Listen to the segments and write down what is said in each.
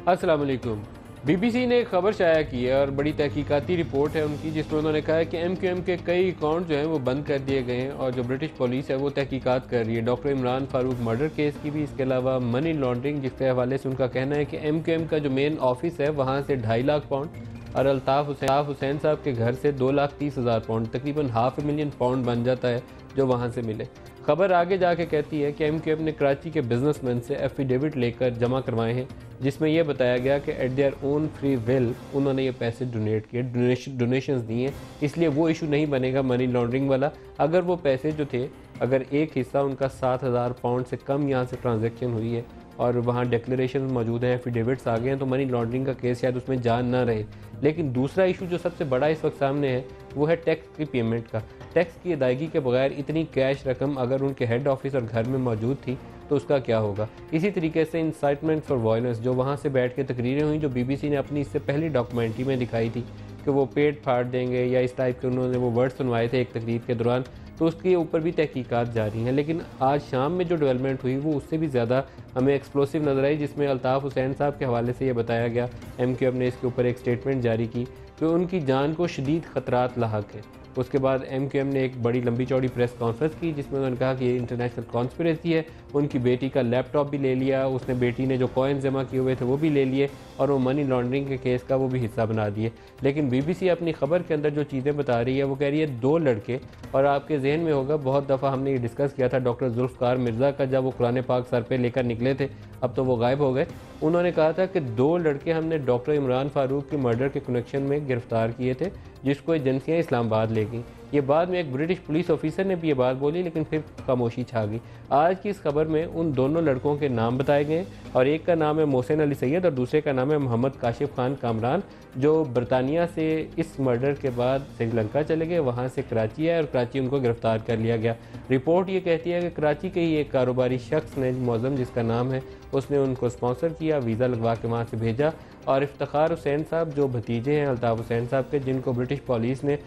अस्सलाम वालेकुम। बीबीसी ने एक खबर शाया की है और बड़ी तहकीकाती रिपोर्ट है उनकी, जिसमें उन्होंने कहा है कि एमक्यूएम के कई अकाउंट जो हैं वो बंद कर दिए गए हैं और जो ब्रिटिश पुलिस है वो तहकीकात कर रही है doctor Imran Farooq murder case की भी, इसके अलावा मनी लॉन्ड्रिंग जिसके हवाले से उनका कहना है कि एमक्यूएम का जो मेन ऑफिस है वहाँ से 2.5 लाख पाउंड और अल्ताफ़ हुसैन साहब के घर से 2,30,000 पाउंड, तकरीबन $500,000 पाउंड बन जाता है जो वहाँ से मिले। खबर आगे जाके कहती है कि एमक्यूएम ने कराची के बिजनेसमैन से एफिडेविट लेकर जमा करवाए हैं, जिसमें यह बताया गया कि eight their own free will उन्होंने ये पैसे डोनेट किए, डोनेशंस दिए, इसलिए वो इशू नहीं बनेगा मनी लॉन्ड्रिंग वाला। अगर वो पैसे जो थे, अगर एक हिस्सा उनका 7,000 पाउंड से कम यहाँ से ट्रांजैक्शन हुई है और वहाँ डिक्लेरेशन मौजूद हैं, एफिडेविट्स आ गए हैं, तो मनी लॉन्ड्रिंग का केस शायद उसमें जान ना रहे। लेकिन दूसरा इशू जो सबसे बड़ा इस वक्त सामने है वो है टैक्स की पेमेंट का। टैक्स की अदायगी के बगैर इतनी कैश रकम अगर उनके हेड ऑफिस और घर में मौजूद थी तो उसका क्या होगा। इसी तरीके से इंसाइटमेंट फॉर वायलेंस जो वहाँ से बैठ के तकरीरें हुई, जो बीबीसी ने अपनी इससे पहली डॉक्यूमेंट्री में दिखाई थी कि वो पेट फाड़ देंगे या इस टाइप के उन्होंने वो वर्ड सुनवाए थे एक तकरीर के दौरान, तो उसके ऊपर भी तहकीकात जारी हैं। लेकिन आज शाम में जो डेवलपमेंट हुई वो उससे भी ज़्यादा हमें एक्सप्लोसिव नजर आई, जिसमें अल्ताफ़ हुसैन साहब के हवाले से ये बताया गया, एमक्यूएम ने इसके ऊपर एक स्टेटमेंट जारी की कि उनकी जान को शदीद ख़तरात लाहक है। उसके बाद एमक्यूएम ने एक बड़ी लंबी चौड़ी प्रेस कॉन्फ्रेंस की जिसमें उन्होंने कहा कि ये इंटरनेशनल कॉन्स्पिरेसी है। उनकी बेटी का लैपटॉप भी ले लिया, उसने बेटी ने जो कॉइन जमा किए हुए थे वो भी ले लिए और वो मनी लॉन्ड्रिंग के केस का वो भी हिस्सा बना दिए। लेकिन बीबीसी अपनी खबर के अंदर जो चीज़ें बता रही है वो कह रही है 2 लड़के, और आपके जहन में होगा बहुत दफ़ा हमने ये डिस्कस किया था डॉक्टर जुल्फ़कार मिर्ज़ा का, जब वो कुरान पाक सर पे लेकर निकले थे, अब तो वो गायब हो गए। उन्होंने कहा था कि 2 लड़के हमने डॉक्टर इमरान फारूक के मर्डर के कनेक्शन में गिरफ्तार किए थे, जिसको एजेंसियाँ इस्लामाबाद ले गई। ये बाद में एक ब्रिटिश पुलिस ऑफिसर ने भी ये बात बोली, लेकिन फिर खामोशी छा गई। आज की इस खबर में उन दोनों लड़कों के नाम बताए गए और एक का नाम है मोहसिन अली सैयद और दूसरे का नाम है मोहम्मद काशिफ खान कामरान, जो बरतानिया से इस मर्डर के बाद श्रीलंका चले गए, वहाँ से कराची आए और कराची उनको गिरफ्तार कर लिया गया। रिपोर्ट ये कहती है कि कराची के ही एक कारोबारी शख्स ने, मौज़म जिसका नाम है, उसने उनको स्पॉन्सर किया, वीज़ा लगवा के वहाँ से भेजा और इफ्तिखार हुसैन साहब जो भतीजे हैं अल्ताफ़ हुसैन साहब के, जिनको ब्रिटिश पुलिस ने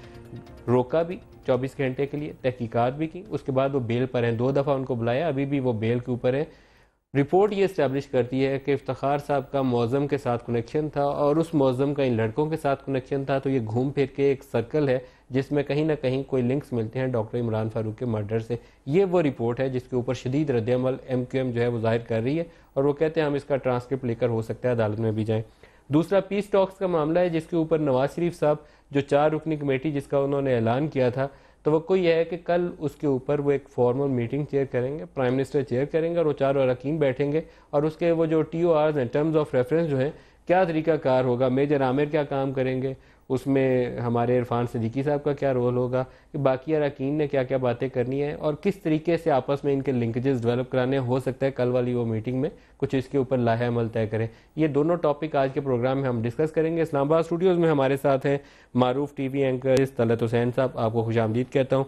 रोका भी 24 घंटे के लिए, तहकीकात भी की, उसके बाद वो बेल पर हैं। 2 दफ़ा उनको बुलाया, अभी भी वो बेल के ऊपर है। रिपोर्ट ये इस्टेब्लिश करती है कि इफ्तिखार साहब का मौज़म के साथ कनेक्शन था और उस मौज़म का इन लड़कों के साथ कनेक्शन था, तो ये घूम फिर के एक सर्कल है जिसमें कहीं ना कहीं कोई लिंक्स मिलते हैं डॉक्टर इमरान फारूक के मर्डर से। ये वो रिपोर्ट है जिसके ऊपर शदीद रद्द-ए-अमल एमक्यूएम जो है वो जाहिर कर रही है और वो कहते हैं हम इसका ट्रांसक्रिप्ट लेकर हो सकता है अदालत में भी जाएँ। दूसरा पीस टॉक्स का मामला है, जिसके ऊपर नवाज शरीफ साहब जो 4 रुकनी कमेटी जिसका उन्होंने ऐलान किया था, तो वो कोई है कि कल उसके ऊपर वो एक फॉर्मल मीटिंग चेयर करेंगे, प्राइम मिनिस्टर चेयर करेंगे और वो 4 अरकान बैठेंगे और उसके वो जो TORs हैं, टर्म्स ऑफ रेफरेंस जो है, क्या तरीक़ाकार होगा, मेजर आमिर क्या काम करेंगे, उसमें हमारे इरफान सिद्दीकी साहब का क्या रोल होगा, कि बाकी अरकान ने क्या क्या बातें करनी है और किस तरीके से आपस में इनके लिंकेजेस डेवलप कराने, हो सकता है कल वाली वो मीटिंग में कुछ इसके ऊपर लाहे अमल तय करें। ये दोनों टॉपिक आज के प्रोग्राम में हम डिस्कस करेंगे। इस्लामाबाद स्टूडियोज़ में हमारे साथ हैं मारूफ TV एंकर तलत हुसैन साहब, आपको खुशामदीद कहता हूँ।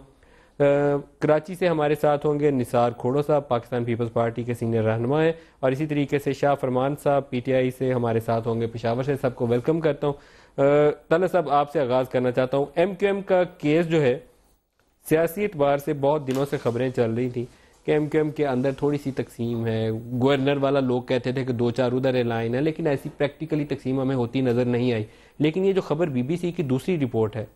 कराची से हमारे साथ होंगे निसार खोड़ो साहब, पाकिस्तान पीपल्स पार्टी के सीनियर रहनुमा हैं, और इसी तरीके से शाह फरमान साहब PTI से हमारे साथ होंगे पेशावर से। सबको वेलकम करता हूँ। तलत साहब, आपसे आगाज़ करना चाहता हूँ। एमक्यूएम का केस जो है, सियासी एतबार से बहुत दिनों से खबरें चल रही थी कि एमक्यूएम के अंदर थोड़ी सी तकसीम है। गवर्नर वाला लोग कहते थे कि 2-4 उधर लाइन है, लेकिन ऐसी प्रैक्टिकली तकसीम हमें होती नज़र नहीं आई। लेकिन ये जो खबर BBC की दूसरी रिपोर्ट है,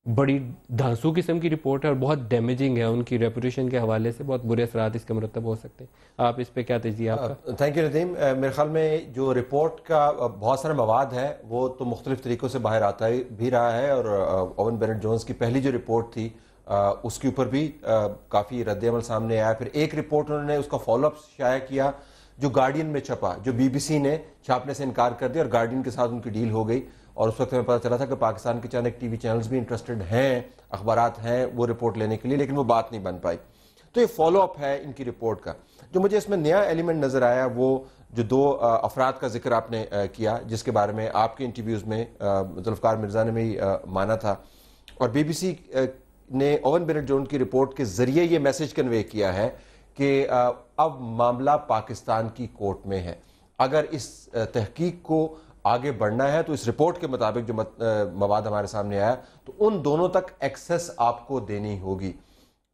बड़ी धांसू किस्म की रिपोर्ट है और बहुत डैमेजिंग है, उनकी रेपुटेशन के हवाले से बहुत बुरे असरात इसके मुरतब हो सकते हैं। आप इस पे क्या तजिया आपका? Thank you Nadeem. मेरे ख्याल में जो रिपोर्ट का बहुत सारा मवाद है वो तो मुख्तलिफ तरीक़ों से बाहर आता है भी रहा है, और ओवन बेनेट जोन्स की पहली जो रिपोर्ट थी उसके ऊपर भी काफ़ी रद्द-ए-अमल सामने आया। फिर एक रिपोर्ट उन्होंने उसका फॉलोअप शाया किया जो गार्डियन में छपा, जो BBC ने छापने से इनकार कर दिया और गार्डियन के साथ उनकी डील हो गई, और उस वक्त हमें पता चला था कि पाकिस्तान के चंद TV चैनल्स भी इंटरेस्टेड हैं, अखबारात हैं वो रिपोर्ट लेने के लिए, लेकिन वो बात नहीं बन पाई। तो ये फॉलोअप है इनकी रिपोर्ट का। जो मुझे इसमें नया एलिमेंट नज़र आया वो जो 2 अफराद का जिक्र आपने किया, जिसके बारे में आपके इंटरव्यूज़ में जुल्फ़कार मिर्ज़ा ने भी माना था, और BBC ने ओवन बेनेट जोन की रिपोर्ट के ज़रिए ये मैसेज कन्वे किया है कि अब मामला पाकिस्तान की कोर्ट में है। अगर इस तहकीक को आगे बढ़ना है तो इस रिपोर्ट के मुताबिक जो मवाद हमारे सामने आया, तो उन दोनों तक एक्सेस आपको देनी होगी।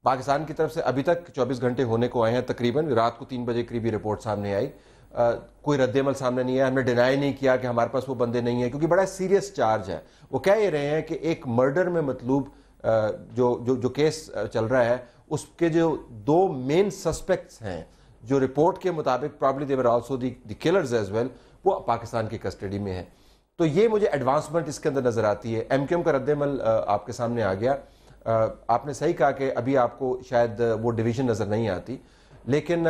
पाकिस्तान की तरफ से अभी तक 24 घंटे होने को आए हैं तकरीबन, रात को 3 बजे करीबी रिपोर्ट सामने आई। कोई रद्देमल सामने नहीं है, हमने डिनाई नहीं किया कि हमारे पास वो बंदे नहीं है, क्योंकि बड़ा सीरियस चार्ज है। वो कह ही रहे हैं कि एक मर्डर में मतलूब जो जो जो केस चल रहा है, उसके जो 2 मेन सस्पेक्ट्स हैं, जो रिपोर्ट के मुताबिक probably they were also the killers as well, वो पाकिस्तान की कस्टडी में है। तो ये मुझे एडवांसमेंट इसके अंदर नजर आती है। एमक्यूएम का रद्देमल आपके सामने आ गया। आपने सही कहा कि अभी आपको शायद वो डिवीजन नजर नहीं आती, लेकिन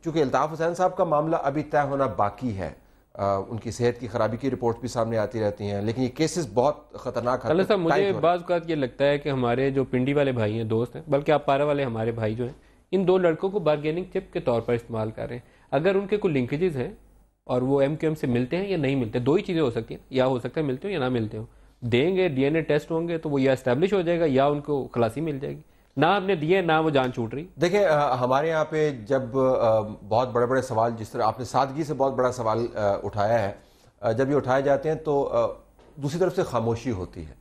चूंकि अल्ताफ हुसैन साहब का मामला अभी तय होना बाकी है, उनकी सेहत की खराबी की रिपोर्ट भी सामने आती रहती हैं, लेकिन ये केसेस बहुत खतरनाक अल्लाह साहब, मुझे बाज़ औक़ात ये लगता है कि हमारे जो पिंडी वाले भाई हैं, दोस्त हैं, बल्कि आप पारा वाले हमारे भाई जो हैं, इन 2 लड़कों को बारगेनिंग चिप के तौर पर इस्तेमाल कर रहे हैं। अगर उनके कोई लिंकेजेस हैं और वो एमक्यूएम से मिलते हैं या नहीं मिलते, 2 ही चीज़ें हो सकती हैं, या हो सकता है मिलते हो या ना मिलते हो। देंगे, डीएनए टेस्ट होंगे तो वो या इस्टेब्लिश हो जाएगा या उनको खलासी मिल जाएगी। ना हमने दिए, ना वो जान छूट रही। देखिए, हमारे यहाँ पे जब बहुत बड़े बड़े सवाल, जिस तरह आपने सादगी से बहुत बड़ा सवाल उठाया है, जब ये उठाए जाते हैं तो दूसरी तरफ से खामोशी होती है।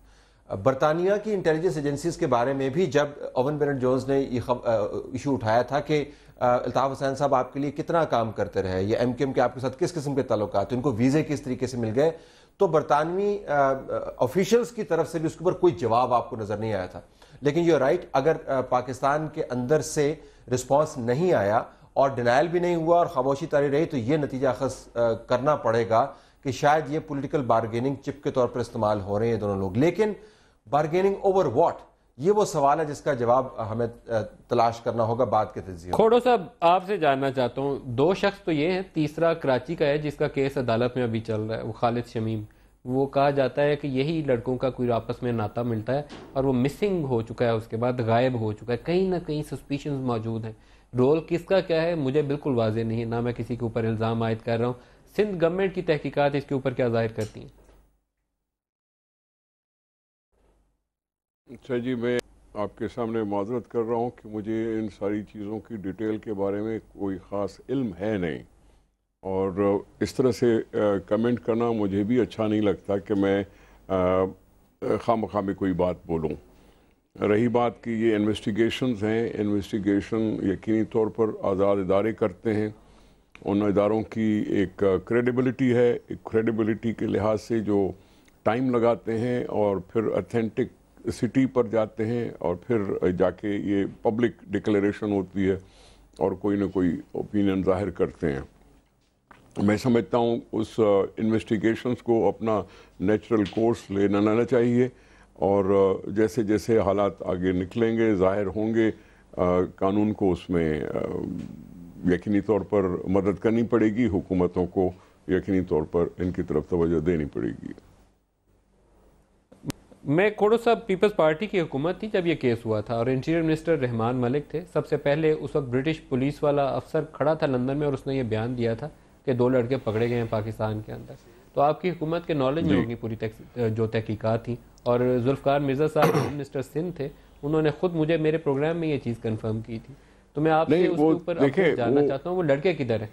बरतानिया की इंटेलिजेंस एजेंसीज के बारे में भी जब ओवन बेनेट जोन्स ने ये इशू उठाया था कि अल्ताफ हुसैन साहब आपके लिए कितना काम करते रहे, ये एमक्यूएम के आपके साथ किस किस्म के ताल्लुकात, उनको वीज़े किस तरीके से मिल गए, तो बरतानवी ऑफिशियल्स की तरफ से भी उसके ऊपर कोई जवाब आपको नज़र नहीं आया था। लेकिन यू राइट, अगर पाकिस्तान के अंदर से रिस्पॉन्स नहीं आया और डिनाइल भी नहीं हुआ और खामोशी तारी रही, तो ये नतीजा अखज़ करना पड़ेगा कि शायद ये पॉलिटिकल बारगेनिंग चिप के तौर पर इस्तेमाल हो रहे हैं दोनों लोग। लेकिन बारगेनिंग ओवर व्हाट, ये वो सवाल है जिसका जवाब हमें तलाश करना होगा बाद के तज्ज़िये। खोड़ो साहब, आपसे जानना चाहता हूँ, 2 शख्स तो ये हैं, तीसरा कराची का है जिसका केस अदालत में अभी चल रहा है, वो खालिद शमीम। वो कहा जाता है कि यही लड़कों का कोई आपस में नाता मिलता है और वो मिसिंग हो चुका है, उसके बाद गायब हो चुका है। कहीं ना कहीं सस्पिशंस मौजूद हैं। रोल किसका क्या है मुझे बिल्कुल वाज़ेह नहीं है, ना मैं किसी के ऊपर इल्ज़ाम आयद कर रहा हूँ। सिंध गवर्नमेंट की तहकीकात इसके ऊपर क्या जाहिर करती हैं? अच्छा जी, मैं आपके सामने माजरत कर रहा हूँ कि मुझे इन सारी चीज़ों की डिटेल के बारे में कोई ख़ास इल्म है नहीं, और इस तरह से कमेंट करना मुझे भी अच्छा नहीं लगता कि मैं खामखा में कोई बात बोलूँ। रही बात कि ये इन्वेस्टिगेशंस हैं, इन्वेस्टिगेशन यकीनी तौर पर आज़ाद इदारे करते हैं, उन इदारों की एक क्रेडिबिलिटी है, एक क्रेडिबिलिटी के लिहाज से जो टाइम लगाते हैं और फिर अथेंटिक सिटी पर जाते हैं और फिर जाके ये पब्लिक डिक्लेरेशन होती है और कोई ना कोई ओपिनियन जाहिर करते हैं। मैं समझता हूँ उस इन्वेस्टिगेशंस को अपना नेचुरल कोर्स लेना चाहिए, और जैसे जैसे हालात आगे निकलेंगे, ज़ाहिर होंगे, कानून को उसमें यकीनी तौर पर मदद करनी पड़ेगी, हुकूमतों को यकीनी तौर पर इनकी तरफ तवज्जो देनी पड़ेगी। मैं खोड़ो साहब, पीपल्स पार्टी की हुकूमत थी जब ये केस हुआ था और इंटीरियर मिनिस्टर रहमान मलिक थे। सबसे पहले उस वक्त ब्रिटिश पुलिस वाला अफसर खड़ा था लंदन में और उसने ये बयान दिया था कि 2 लड़के पकड़े गए हैं पाकिस्तान के अंदर। तो आपकी हुकूमत के नॉलेज में होगी पूरी जो तहकीकात थी। और जुल्फ़कार मिर्ज़ा साहब मिनिस्टर सिंध थे, उन्होंने खुद मुझे मेरे प्रोग्राम में ये चीज़ कन्फर्म की थी। तो मैं आपसे उसके ऊपर जानना चाहता हूँ, वो लड़के किधर हैं?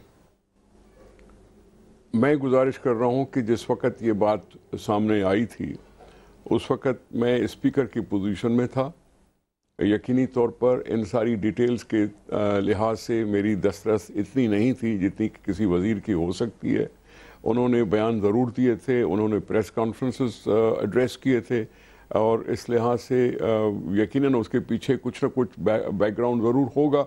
मैं गुजारिश कर रहा हूँ कि जिस वक्त ये बात सामने आई थी उस वक़्त मैं स्पीकर की पोजीशन में था। यकीनी तौर पर इन सारी डिटेल्स के लिहाज से मेरी दस्तरस इतनी नहीं थी जितनी किसी वज़ीर की हो सकती है। उन्होंने बयान ज़रूर दिए थे, उन्होंने प्रेस कॉन्फ्रेंसेस एड्रेस किए थे, और इस लिहाज से यकीनन उसके पीछे कुछ न कुछ बैकग्राउंड ज़रूर होगा,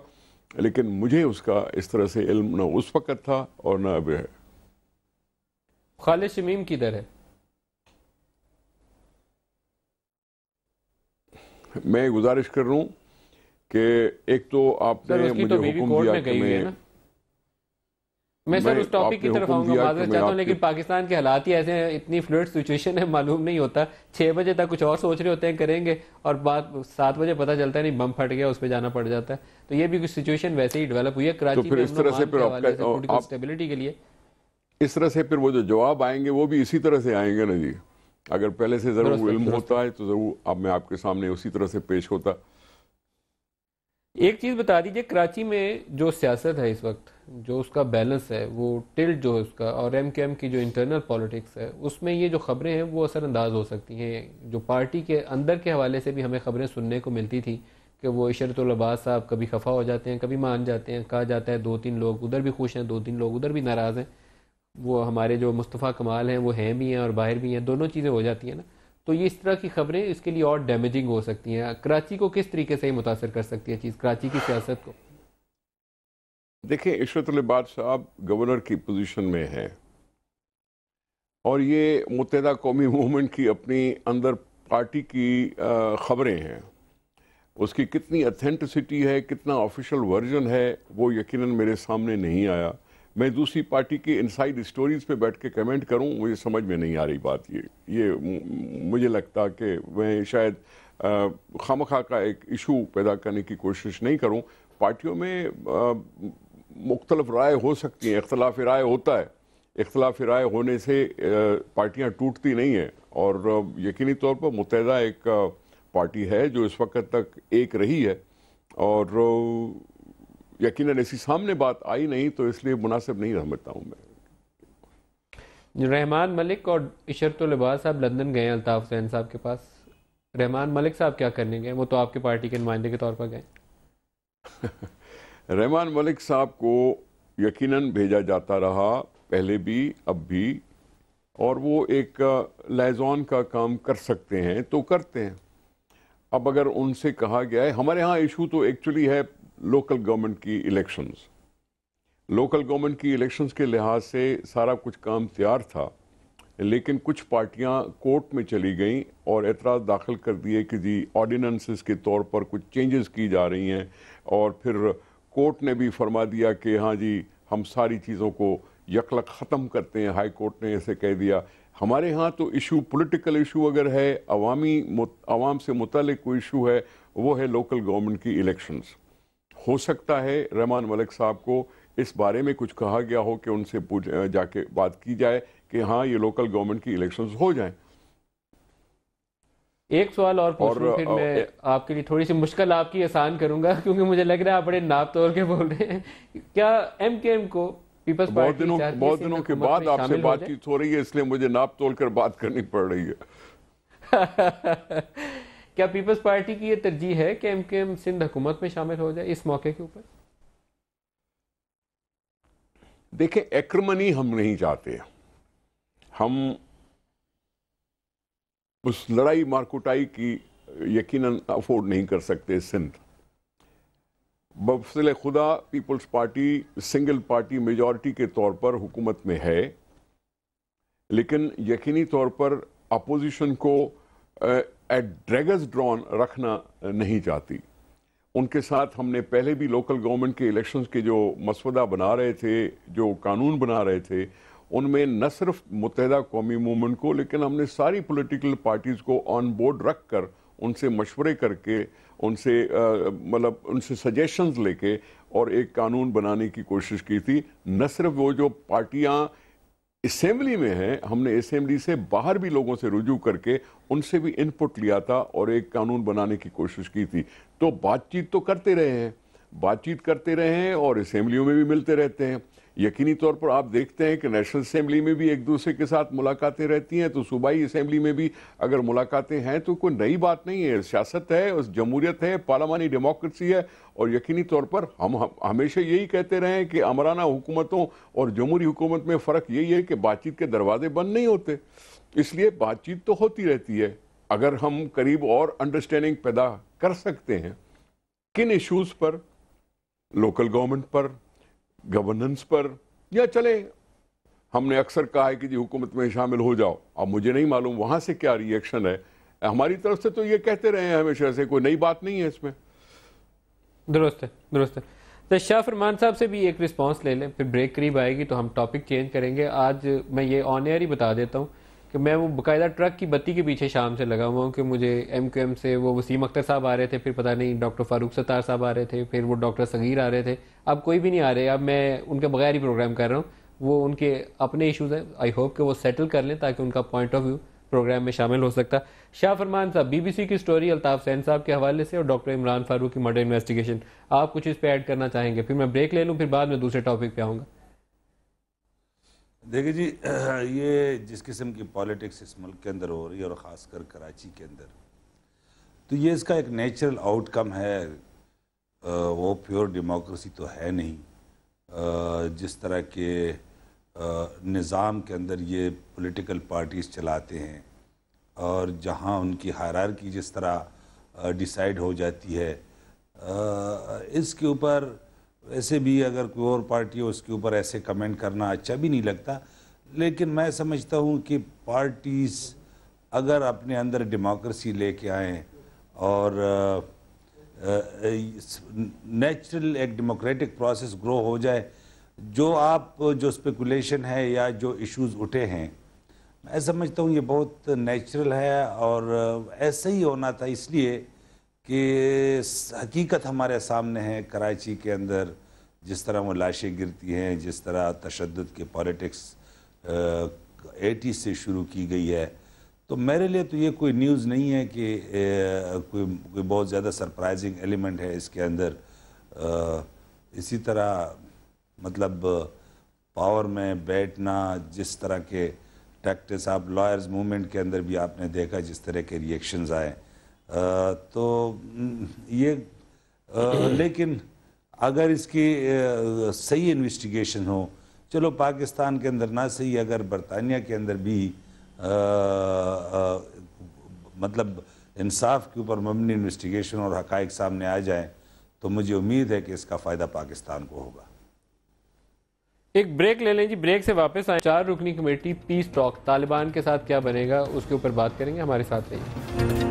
लेकिन मुझे उसका इस तरह से इल्म न उस वक़्त था और न अब है। खालिद शमीम किधर है? मैं गुजारिश कर रहा हूँ कि एक तो आपने मुझे हुक्म दिया कि मैं सर उस टॉपिक की तरफ आऊँगा, माजरत चाहता हूँ, लेकिन पाकिस्तान के हालात ही ऐसे हैं, इतनी फ्लूइड सिचुएशन है, मालूम नहीं होता। 6 बजे तक कुछ और सोच रहे होते हैं करेंगे और बात 7 बजे पता चलता है नहीं बम फट गया, उस पर जाना पड़ जाता है। तो ये भी कुछ सिचुएशन वैसे ही डेवलप हुई है कराची में, इस तरह से पॉलिटिकल स्टेबिलिटी के लिए। इस तरह से फिर वो जो जवाब आएंगे वो भी इसी तरह से आएंगे ना जी। अगर पहले से ज़रूर इल्म होता है तो ज़रूर अब मैं आपके सामने उसी तरह से पेश होता। एक चीज़ बता दीजिए, कराची में जो सियासत है इस वक्त, जो उसका बैलेंस है, वो टिल्ट जो है उसका, और एमक्यूएम की जो इंटरनल पॉलिटिक्स है, उसमें ये जो खबरें हैं वो असरअंदाज हो सकती हैं। जो पार्टी के अंदर के हवाले से भी हमें खबरें सुनने को मिलती थी कि वो इशरतुल अब्बास साहब कभी खफा हो जाते हैं, कभी मान जाते हैं। कहा जाता है 2-3 लोग उधर भी खुश हैं, 2-3 लोग उधर भी नाराज़ हैं। वो हमारे जो मुस्तफ़ा कमाल हैं वो हैं भी हैं और बाहर भी हैं, दोनों चीज़ें हो जाती हैं ना। तो ये इस तरह की खबरें इसके लिए और डैमेजिंग हो सकती हैं। कराची को किस तरीके से मुतासर कर सकती है चीज़, कराची की सियासत को? देखिए, इशरतुल अब्बास साहब गवर्नर की पोजीशन में है और ये मुत्तहिदा कौमी मूवमेंट की अपनी अंदर पार्टी की खबरें हैं। उसकी कितनी अथेंटिसिटी है, कितना ऑफिशियल वर्जन है, वो यकीनन मेरे सामने नहीं आया। मैं दूसरी पार्टी की इनसाइड स्टोरीज पे बैठ के कमेंट करूं, मुझे समझ में नहीं आ रही बात। मुझे लगता कि मैं शायद खामखा का एक इशू पैदा करने की कोशिश नहीं करूं। पार्टियों में मुख्तलिफ राय हो सकती हैं, इख्तलाफ राय होता है। इख्तलाफ राय होने से पार्टियां टूटती नहीं हैं और यकीनी तौर पर मुत्तहिदा एक पार्टी है जो इस वक्त तक एक रही है और यकीनन ऐसी सामने बात आई नहीं, तो इसलिए मुनासिब नहीं समझता हूँ मैं। रहमान मलिक और इशरतुल अब्बास साहब लंदन गए अल्ताफ हुसैन साहब के पास। रहमान मलिक साहब क्या करने गए? वो तो आपकी पार्टी के नुमाइंदे के तौर पर गए। रहमान मलिक साहब को यकीनन भेजा जाता रहा, पहले भी अब भी, और वो एक लाइजॉन का काम कर सकते हैं तो करते हैं। अब अगर उनसे कहा गया है, हमारे यहाँ इशू तो एक्चुअली है लोकल गवर्नमेंट की इलेक्शंस। लोकल गवर्नमेंट की इलेक्शंस के लिहाज से सारा कुछ काम तैयार था, लेकिन कुछ पार्टियां कोर्ट में चली गईं और एतराज़ दाखिल कर दिए कि जी ऑर्डिनेंसेस के तौर पर कुछ चेंजेस की जा रही हैं, और फिर कोर्ट ने भी फरमा दिया कि हाँ जी हम सारी चीज़ों को यकलक ख़त्म करते हैं। हाई कोर्ट ने ऐसे कह दिया। हमारे यहाँ तो इशू, पॉलिटिकल इशू अगर है, आवाम से मुतालिक कोई इशू है, वो है लोकल गवर्नमेंट की इलेक्शंस। हो सकता है रहमान मलिक साहब को इस बारे में कुछ कहा गया हो कि उनसे जाके बात की जाए कि हाँ ये लोकल गवर्नमेंट की इलेक्शंस हो जाएं। एक सवाल और पूछ लूं, फिर मैं आपके लिए थोड़ी सी मुश्किल आपकी आसान करूंगा, क्योंकि मुझे लग रहा है आप बड़े नाप तोल के बोल रहे हैं। क्या एमकेएम को पीपल्स पार्टी बहुत दिनों के बाद आपसे बातचीत हो रही है, इसलिए मुझे नाप तोल कर बात करनी पड़ रही है। क्या पीपल्स पार्टी की ये तरजीह है कि एमकेएम सिंध हुकूमत में शामिल हो जाए इस मौके के ऊपर? देखें, एक्रमनी हम नहीं चाहते। हम उस लड़ाई मारकुटाई की यकीनन अफोर्ड नहीं कर सकते। सिंध बफज़ल खुदा Peoples Party single party majority के तौर पर हुकूमत में है, लेकिन यकीनी तौर पर अपोजिशन को एट ड्रैगर्स ड्रॉन रखना नहीं चाहती। उनके साथ हमने पहले भी लोकल गवर्नमेंट के इलेक्शंस के जो मसवदा बना रहे थे, जो कानून बना रहे थे, उनमें न सिर्फ मुत्तहिदा कौमी मूवमेंट को, लेकिन हमने सारी पॉलिटिकल पार्टीज़ को ऑन बोर्ड रख कर, उनसे मशवरे करके, उनसे मतलब उनसे सजेशंस लेके और एक कानून बनाने की कोशिश की थी। न सिर्फ वो जो पार्टियां असेंबली में हैं, हमने असेंबली से बाहर भी लोगों से रुजू करके उनसे भी इनपुट लिया था और एक कानून बनाने की कोशिश की थी। तो बातचीत तो करते रहे हैं, बातचीत करते रहे हैं और असेंबलियों में भी मिलते रहते हैं। यकीनी तौर पर आप देखते हैं कि नेशनल असेंबली में भी एक दूसरे के साथ मुलाकातें रहती हैं, तो सूबाई असेंबली में भी अगर मुलाकातें हैं तो कोई नई बात नहीं है। सियासत है, उस जमहूरियत है, पार्लियामानी डेमोक्रेसी है, और यकीनी तौर पर हम हमेशा यही कहते रहे हैं कि अमराना हुकूमतों और जमहूरी हुकूमत में फ़र्क यही है कि बातचीत के दरवाजे बंद नहीं होते, इसलिए बातचीत तो होती रहती है। अगर हम करीब और अंडरस्टैंडिंग पैदा कर सकते हैं किन इश्यूज़ पर, लोकल गवर्नमेंट पर, गवर्नेंस पर, या चले हमने अक्सर कहा है कि जी हुकूमत में शामिल हो जाओ। अब मुझे नहीं मालूम वहाँ से क्या रिएक्शन है। हमारी तरफ से तो ये कहते रहे हैं हमेशा से, कोई नई बात नहीं है इसमें। दुरुस्त है, दुरुस्त है। तो शाह फरमान साहब से भी एक रिस्पांस ले लें, फिर ब्रेक करीब आएगी तो हम टॉपिक चेंज करेंगे। आज मैं ये ऑन एयर ही बता देता हूँ कि मैं वो बाकायदा ट्रक की बत्ती के पीछे शाम से लगा हुआ हूँ कि मुझे एमक्यूएम से वो वसीम अख्तर साहब आ रहे थे, फिर पता नहीं डॉक्टर फारूक सत्तार साहब आ रहे थे, फिर वो डॉक्टर सगीर आ रहे थे। अब कोई भी नहीं आ रहे, अब मैं उनके बगैर ही प्रोग्राम कर रहा हूँ। वो उनके अपने इशूज़ हैं, आई होप कि वो सेटल कर लें ताकि उनका पॉइंट ऑफ व्यू प्रोग्राम में शामिल हो सकता। शाह फरमान साहब, BBC की स्टोरी अल्ताफ हुसैन साहब के हवाले से और डॉक्टर इमरान फारूक की मर्डर इन्वेस्टिगेशन, आप कुछ इस पर ऐड करना चाहेंगे? फिर मैं ब्रेक ले लूँ, फिर बाद में दूसरे टॉपिक पे आऊँगा। देखिए जी, ये जिस किस्म की पॉलिटिक्स इस मुल्क के अंदर हो रही है और ख़ासकर कराची के अंदर, तो ये इसका एक नेचुरल आउटकम है। वो प्योर डेमोक्रेसी तो है नहीं। जिस तरह के निज़ाम के अंदर ये पॉलिटिकल पार्टीज़ चलाते हैं और जहाँ उनकी हायरार्की जिस तरह डिसाइड हो जाती है, इसके ऊपर वैसे भी अगर कोई और पार्टी हो उसके ऊपर ऐसे कमेंट करना अच्छा भी नहीं लगता। लेकिन मैं समझता हूँ कि पार्टीज़ अगर अपने अंदर डेमोक्रेसी लेके आएँ और नेचुरल एक डेमोक्रेटिक प्रोसेस ग्रो हो जाए, जो स्पेकुलेशन है या जो इश्यूज़ उठे हैं, मैं समझता हूँ ये बहुत नेचुरल है और ऐसा ही होना था। इसलिए कि हकीकत हमारे सामने है, कराची के अंदर जिस तरह वो लाशें गिरती हैं, जिस तरह तशद्दुद के पॉलिटिक्स 80 से शुरू की गई है, तो मेरे लिए तो ये कोई न्यूज़ नहीं है कि कोई बहुत ज़्यादा सरप्राइजिंग एलिमेंट है इसके अंदर। इसी तरह मतलब पावर में बैठना, जिस तरह के टैक्टिस आप लॉयर्स मूवमेंट के अंदर भी आपने देखा जिस तरह के रिएक्शंस आए, तो ये लेकिन अगर इसकी सही इन्वेस्टिगेशन हो, चलो पाकिस्तान के अंदर ना सही, अगर बरतानिया के अंदर भी मतलब इंसाफ के ऊपर मबनी इन्वेस्टिगेशन और हकाइक सामने आ जाएं, तो मुझे उम्मीद है कि इसका फ़ायदा पाकिस्तान को होगा। एक ब्रेक ले लें जी, ब्रेक से वापस आए। 4 रुकनी कमेटी पीस टॉक तालिबान के साथ क्या बनेगा उसके ऊपर बात करेंगे, हमारे साथ रहिए।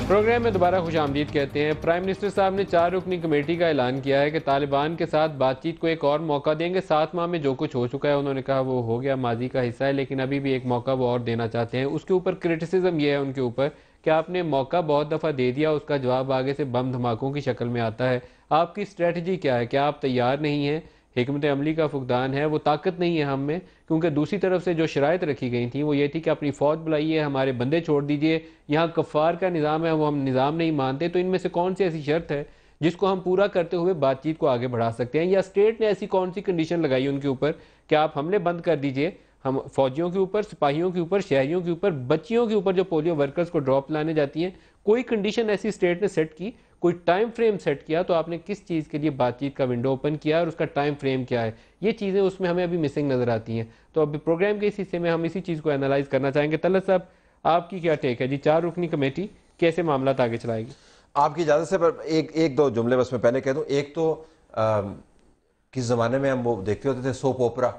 प्रोग्राम में दोबारा खुशामदीद कहते हैं। प्राइम मिनिस्टर साहब ने 4 रुकनी कमेटी का ऐलान किया है कि तालिबान के साथ बातचीत को एक और मौका देंगे। 7 माह में जो कुछ हो चुका है उन्होंने कहा वो हो गया, माजी का हिस्सा है, लेकिन अभी भी एक मौका वो और देना चाहते हैं। उसके ऊपर क्रिटिसिज्म ये है उनके ऊपर कि आपने मौका बहुत दफ़ा दे दिया, उसका जवाब आगे से बम धमाकों की शक्ल में आता है। आपकी स्ट्रेटजी क्या है? क्या आप तैयार नहीं हैं? हिकमत अमली का फुकदान है, वो ताकत नहीं है हम में, क्योंकि दूसरी तरफ से जो शराइत रखी गई थी वो ये थी कि अपनी फ़ौज बुलाइए, हमारे बंदे छोड़ दीजिए, यहाँ कफ़ार का निज़ाम है, वो हम निज़ाम नहीं मानते। तो इनमें से कौन सी ऐसी शर्त है जिसको हम पूरा करते हुए बातचीत को आगे बढ़ा सकते हैं? या स्टेट ने ऐसी कौन सी कंडीशन लगाई उनके ऊपर कि आप हमले बंद कर दीजिए, हम फौजियों के ऊपर, सिपाहियों के ऊपर, शहरियों के ऊपर, बच्चियों के ऊपर जो पोलियो वर्कर्स को ड्रॉप लाने जाती हैं, कोई कंडीशन ऐसी स्टेट ने सेट की, कोई टाइम फ्रेम सेट किया? तो आपने किस चीज़ के लिए बातचीत का विंडो ओपन किया और उसका टाइम फ्रेम क्या है? ये चीज़ें उसमें हमें अभी मिसिंग नज़र आती हैं। तो अभी प्रोग्राम के इस हिस्से में हम इसी चीज़ को एनालाइज करना चाहेंगे। तलत साहब, आपकी क्या टेक है जी? 4 रुकनी कमेटी कैसे मामला आगे चलाएगी? आपकी इजाज़त से पर एक दो जुमले बस मैं पहले कह दूँ। एक तो किस ज़माने में हम वो देखते होते थे soap opera,